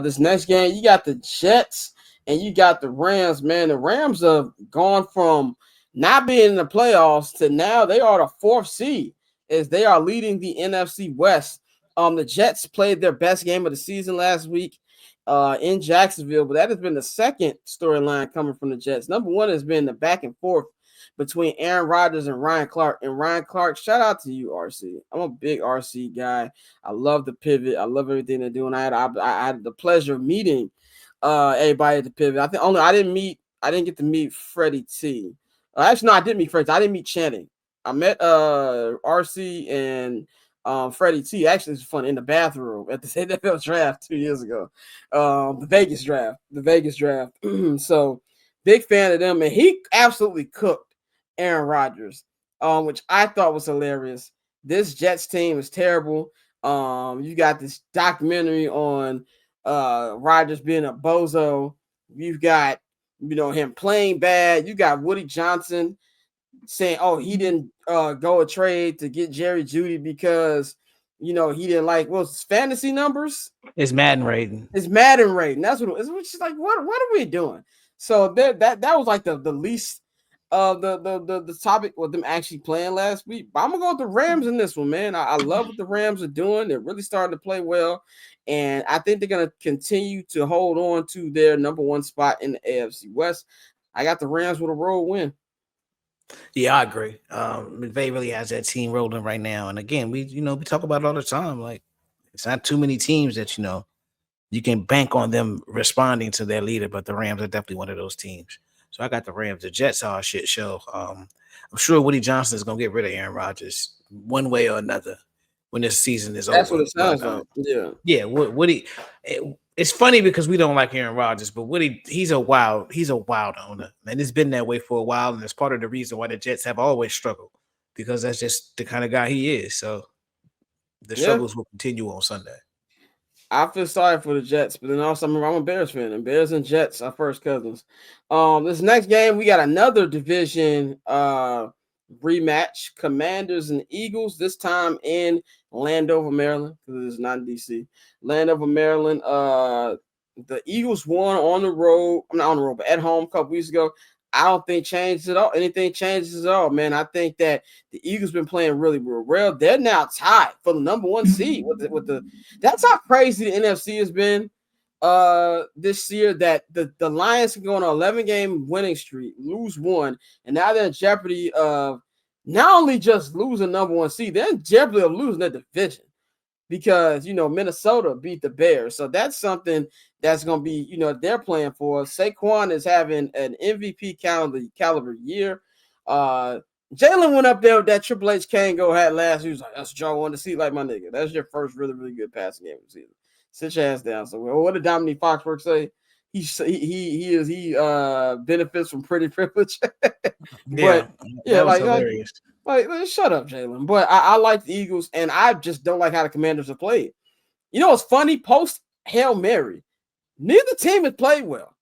This next game, you got the Jets and you got the Rams. Man, the Rams have gone from not being in the playoffs to now they are the fourth seed as they are leading the NFC West. The Jets played their best game of the season last week in Jacksonville, but that has been the second storyline coming from the Jets. Number one has been the back and forth between Aaron Rodgers and Ryan Clark. And Ryan Clark, shout out to you, RC. I'm a big RC guy. I love the pivot. I love everything they're doing. I had the pleasure of meeting everybody at the pivot. I didn't get to meet Freddie T. Actually, no, I did meet Freddie. I didn't meet Channing. I met RC and Freddie T. Actually, it's fun in the bathroom at the NFL draft 2 years ago. The Vegas draft. So big fan of them, and he absolutely cooked Aaron Rodgers, which I thought was hilarious. This Jets team is terrible. You got this documentary on Rodgers being a bozo. You've got, him playing bad. You got Woody Johnson saying, oh, he didn't go a trade to get Jerry Jeudy because, he didn't like, his fantasy numbers? His Madden rating. That's what it is. Which is like, what are we doing? So that was like the least the topic with them actually playing last week. But I'm gonna go with the Rams in this one, man. I love what the Rams are doing. They're really starting to play well, and I think they're gonna continue to hold on to their number one spot in the AFC West. I got the Rams with a road win. Yeah, I agree. McVay really has that team rolling right now. And again, we talk about it all the time. Like, it's not too many teams that you can bank on them responding to their leader, but the Rams are definitely one of those teams. So I got the Rams. The Jets are a shit show. I'm sure Woody Johnson is gonna get rid of Aaron Rodgers one way or another when this season is over. That's what it sounds like. Yeah. Woody. It's funny because we don't like Aaron Rodgers, but Woody, he's a wild owner, and it's been that way for a while, and it's part of the reason why the Jets have always struggled, because that's just the kind of guy he is. So the struggles will continue on Sunday. I feel sorry for the Jets, but then also I'm a Bears fan, and Bears and Jets are first cousins. This next game, we got another division rematch: Commanders and Eagles. This time in Landover, Maryland, because it's not in DC. Landover, Maryland. The Eagles won on the road. I'm not on the road, but at home a couple weeks ago. I don't think changes at all. Anything changes at all, man. I think that the Eagles been playing really, really well. They're now tied for the number one seed with the. That's how crazy the NFC has been this year. That the Lions can go on an 11-game winning streak, lose one, and now they're in jeopardy of not only just losing number one seed, they're in jeopardy of losing their division because Minnesota beat the Bears. So that's something that's going to be, they're playing for. Saquon is having an MVP caliber year. Jalen went up there with that Triple H Kango hat last. He was like, that's what y'all want to see, like my nigga. That's your first really, really good passing game of the season. Sit your ass down. So what did Dominique Foxworth say? He benefits from pretty privilege. But hilarious. Like, shut up, Jalen. But I like the Eagles, and I just don't like how the Commanders have played. It's funny? Post Hail Mary, neither team has played well.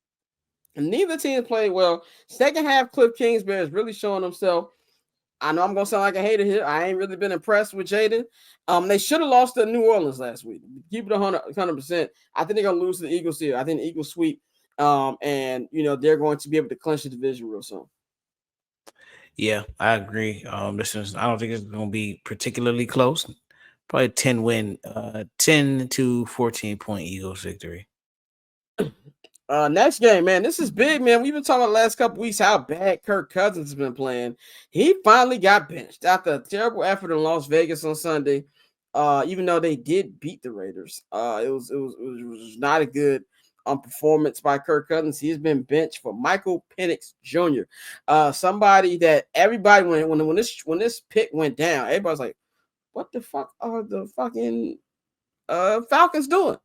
Second half, Cliff Kingsbury is really showing himself. I know I'm going to sound like a hater here. I ain't really been impressed with Jaden. They should have lost to New Orleans last week. Keep it 100%. I think they're going to lose to the Eagles here. I think the Eagles sweep, and, they're going to be able to clinch the division real soon. Yeah, I agree. I don't think it's going to be particularly close. Probably 10 to 14 point Eagles victory. Next game, man. This is big, man. We've been talking about the last couple weeks how bad Kirk Cousins has been playing. He finally got benched after a terrible effort in Las Vegas on Sunday. Even though they did beat the Raiders, it was not a good performance by Kirk Cousins. He's been benched for Michael Penix Jr. Somebody that everybody when this pick went down, everybody's like, "What the fuck are the fucking Falcons doing?"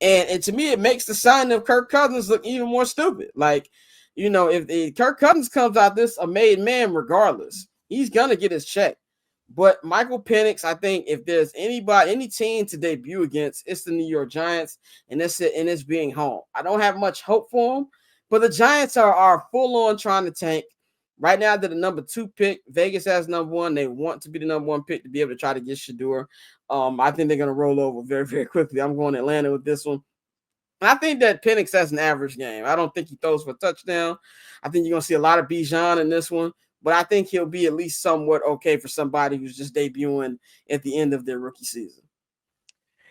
And to me, it makes the signing of Kirk Cousins look even more stupid. Like, if Kirk Cousins comes out this a made man, regardless, he's gonna get his check. But Michael Penix, I think if there's any team to debut against, it's the New York Giants, and it's being home. I don't have much hope for them, but the Giants are full on trying to tank. Right now, they're the number 2 pick. Vegas has number 1. They want to be the number 1 pick to be able to try to get Shedeur. I think they're going to roll over very, very quickly. I'm going Atlanta with this one. I think that Penix has an average game. I don't think he throws for a touchdown. I think you're gonna see a lot of Bijan in this one, but I think he'll be at least somewhat okay for somebody who's just debuting at the end of their rookie season.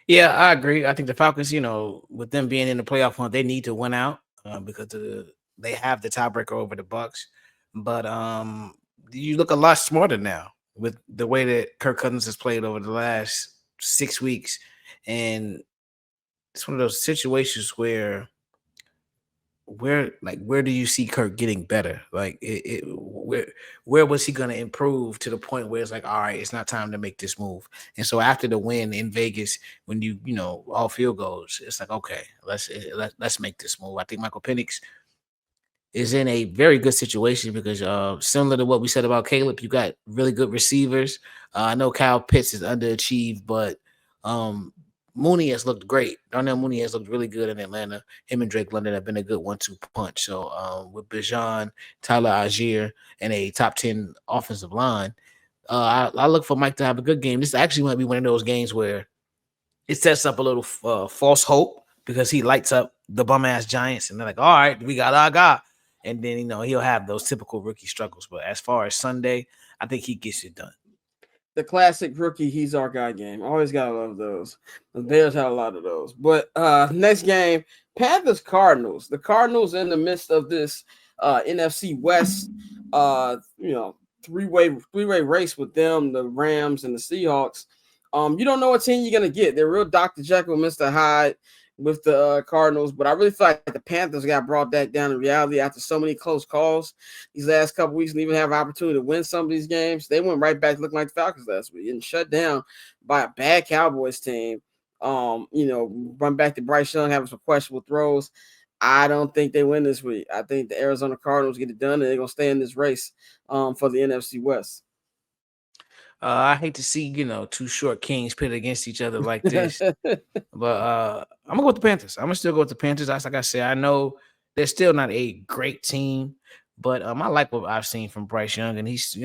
Yeah, I agree. I think the Falcons, with them being in the playoff hunt, they need to win out because they have the tiebreaker over the Bucs. But you look a lot smarter now with the way that Kirk Cousins has played over the last 6 weeks, and it's one of those situations where do you see Kirk getting better? Like where was he going to improve to the point where it's like, all right, it's not time to make this move. And so after the win in Vegas, when all field goals, it's like, okay, let's make this move. I think Michael Penix is in a very good situation because similar to what we said about Caleb, you got really good receivers. I know Kyle Pitts is underachieved, but Mooney has looked great. Darnell Mooney has looked really good in Atlanta. Him and Drake London have been a good 1-2 punch. So with Bijan, Tyler Algier, and a top 10 offensive line, I look for Mike to have a good game. This actually might be one of those games where it sets up a little false hope because he lights up the bum ass Giants, and they're like, all right, we got our guy. And then he'll have those typical rookie struggles. But as far as Sunday, I think he gets it done. The classic rookie, he's our guy game. Always gotta love those. The Bears had a lot of those. But next game, Panthers Cardinals. The Cardinals in the midst of this NFC West three-way race with them, the Rams and the Seahawks. You don't know what team you're gonna get. They're real Dr. Jekyll, Mr. Hyde with the Cardinals, but I really feel like the Panthers got brought back down to reality after so many close calls these last couple weeks and even have an opportunity to win some of these games. They went right back looking like the Falcons last week and shut down by a bad Cowboys team. Run back to Bryce Young having some questionable throws. I don't think they win this week. I think the Arizona Cardinals get it done and they're going to stay in this race for the NFC West. I hate to see, two short kings pit against each other like this. But I'm gonna go with the Panthers. I'm gonna still go with the Panthers. Like I said, I know they're still not a great team, but I like what I've seen from Bryce Young, and he's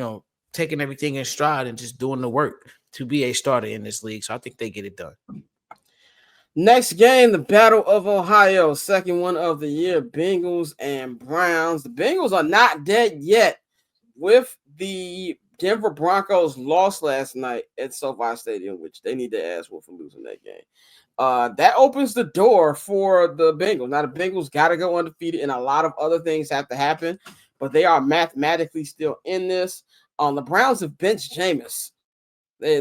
taking everything in stride and just doing the work to be a starter in this league. So I think they get it done. Next game, the Battle of Ohio, second one of the year, Bengals and Browns. The Bengals are not dead yet with the Denver Broncos lost last night at SoFi Stadium, which they need to ask for losing that game. That opens the door for the Bengals. Now, the Bengals got to go undefeated, and a lot of other things have to happen, but they are mathematically still in this. The Browns have benched Jameis. They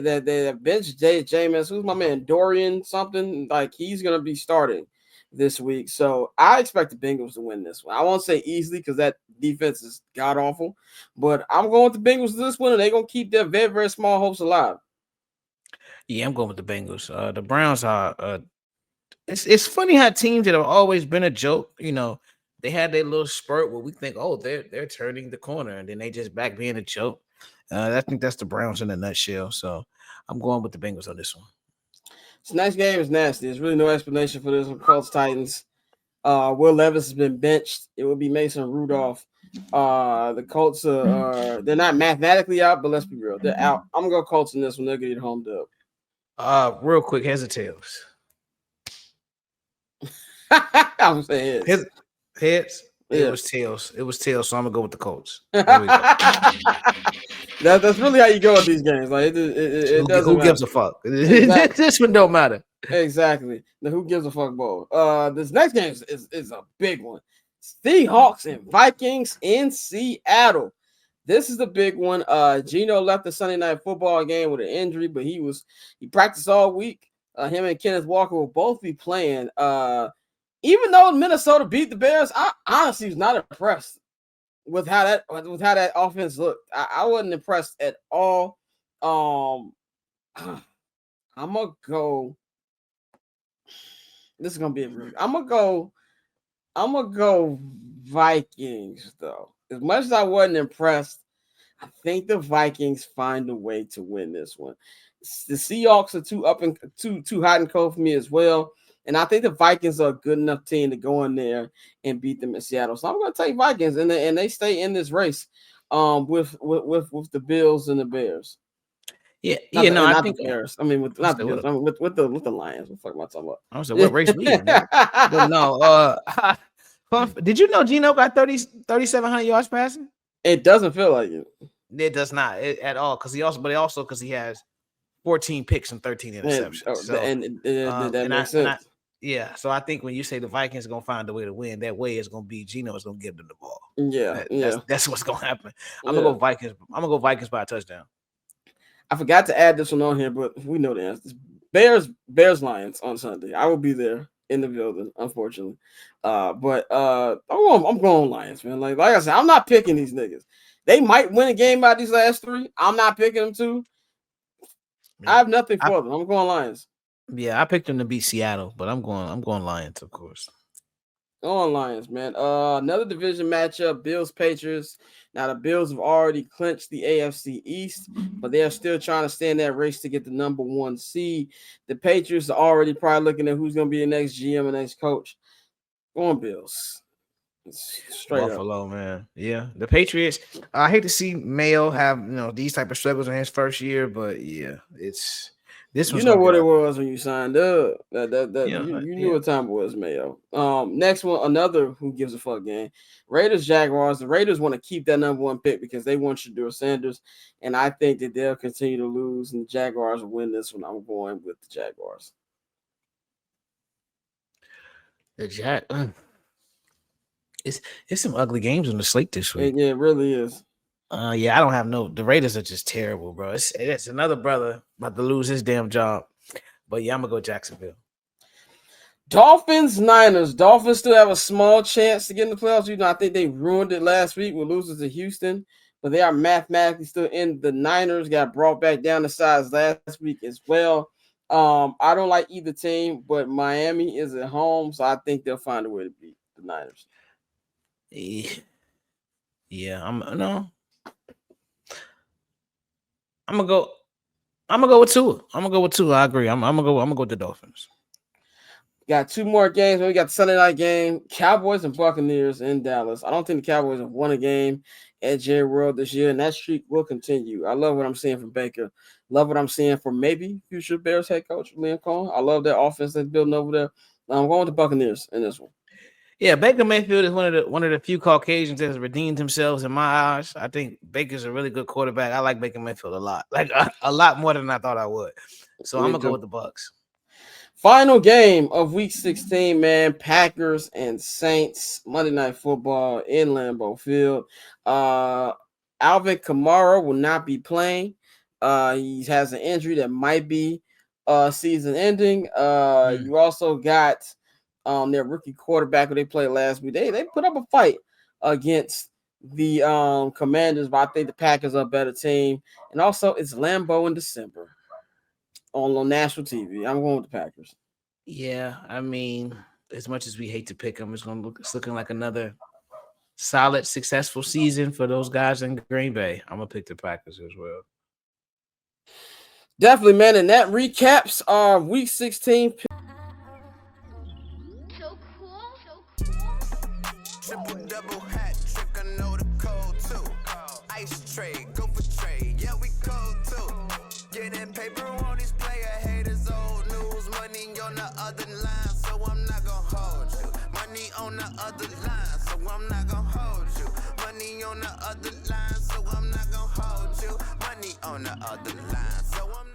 have benched Jameis. Who's my man? Dorian something. Like, he's going to be starting this week. So I expect the Bengals to win this one. I won't say easily because that defense is god awful, but I'm going with the Bengals this one, and they're going to keep their very, very small hopes alive. Yeah, I'm going with the Bengals. The Browns are. It's funny how teams that have always been a joke, they had their little spurt where we think, oh, they're turning the corner, and then they just back being a joke. I think that's the Browns in a nutshell. So I'm going with the Bengals on this one. This next game is nasty. There's really no explanation for this one. Colts Titans. Will Levis has been benched. It will be Mason Rudolph. The Colts they're not mathematically out, but let's be real, they're out. I'm gonna go Colts in this one. They'll get it home dub. Real quick, heads or tails? I'm saying heads. Yeah. It was tails. So I'm gonna go with the Colts. That's really how you go with these games. Like it doesn't. Who gives a fuck? Exactly. This one don't matter. Exactly. Now, who gives a fuck ball? This next game is a big one. Seahawks and Vikings in Seattle. This is the big one. Geno left the Sunday Night Football game with an injury, but he practiced all week. Him and Kenneth Walker will both be playing. Even though Minnesota beat the Bears, I honestly was not impressed with how that offense looked. I wasn't impressed at all. I'm gonna go. This is gonna be I'm gonna go Vikings though. As much as I wasn't impressed, I think the Vikings find a way to win this one. The Seahawks are too hot and cold for me as well. And I think the Vikings are a good enough team to go in there and beat them in Seattle. So I'm going to take Vikings, and they stay in this race with the Bills and the Bears. Yeah, Not yeah. the, No, I not the think Bears. I mean, with I not the said, Bears. what, I mean, with the Lions. What the fuck am I talking about? I said, what race we in, nigga? But no, did you know Gino got 3,700 yards passing? It doesn't feel like it. It does not at all because because he has 14 picks and 13 interceptions. So That makes sense. yeah. So I think when you say the Vikings are gonna find a way to win, that way is gonna be Geno is gonna give them the ball. Yeah, That's what's gonna happen. I'm gonna go Vikings. I'm gonna go Vikings by a touchdown. I forgot to add this one on here, but we know the answer. Bears Lions on Sunday. I will be there in the building, unfortunately. But I'm going Lions, man. Like I said, I'm not picking these niggas. They might win a game by these last three. I'm not picking them to. Yeah. I have nothing for them. I'm going Lions. Yeah, I picked them to beat Seattle, but I'm going Lions, of course. Going Lions, man. Another division matchup, Bills Patriots. Now the Bills have already clinched the AFC East, but they are still trying to stay in that race to get the number 1 seed. The Patriots are already probably looking at who's going to be the next GM and next coach. Going Bills. Straight Buffalo, up. Man. Yeah, the Patriots. I hate to see Mayo have these type of struggles in his first year, but yeah, it's this. You know what it was when you signed up. You knew what time it was, Mayo. Next one, another who gives a fuck game. Raiders Jaguars. The Raiders want to keep that number 1 pick because they want Shedeur Sanders, and I think that they'll continue to lose, and the Jaguars will win this one. I'm going with the Jaguars. The It's some ugly games on the slate this week. Yeah, it really is. Yeah, I don't have the Raiders are just terrible, bro. It's another brother about to lose his damn job. But yeah, I'm gonna go Jacksonville. Dolphins, Niners. Dolphins still have a small chance to get in the playoffs. I think they ruined it last week with losing to Houston, but they are mathematically still in. The Niners got brought back down to size last week as well. I don't like either team, but Miami is at home, so I think they'll find a way to beat the Niners. Yeah, I'm gonna go with Tua. I'm gonna go with Tua. I agree. I'm gonna go with the Dolphins. Got 2 more games. We got the Sunday night game, Cowboys and Buccaneers in Dallas. I don't think the Cowboys have won a game at Jerry World this year, and that streak will continue. I love what I'm seeing from Baker. Love what I'm seeing from maybe future Bears head coach Liam Cohen. I love that offense that's building over there. I'm going with the Buccaneers in this one. Yeah, Baker Mayfield is one of the few Caucasians that has redeemed themselves in my eyes. I think Baker's a really good quarterback. I like Baker Mayfield a lot, like a lot more than I thought I would. So I'm gonna go with the Bucs. Final game of Week 16, man. Packers and Saints, Monday Night Football in Lambeau Field. Alvin Kamara will not be playing. He has an injury that might be season-ending. You also got their rookie quarterback who they played last week. They put up a fight against the Commanders, but I think the Packers are a better team. And also, it's Lambeau in December on national TV. I'm going with the Packers. Yeah, I mean, as much as we hate to pick them, it's looking like another solid, successful season for those guys in Green Bay. I'm gonna pick the Packers as well. Definitely, man. And that recaps our Week 16. So cool. Triple double hat trick, I know the code too. Ice trade, go for trade, yeah, we cold too. Getting paper on these player haters, old news, money on the other line, so I'm not gonna hold you. Money on the other line, so I'm not gonna hold you. Money on the other line, so I'm not gonna hold you. Money on the other line, so I'm not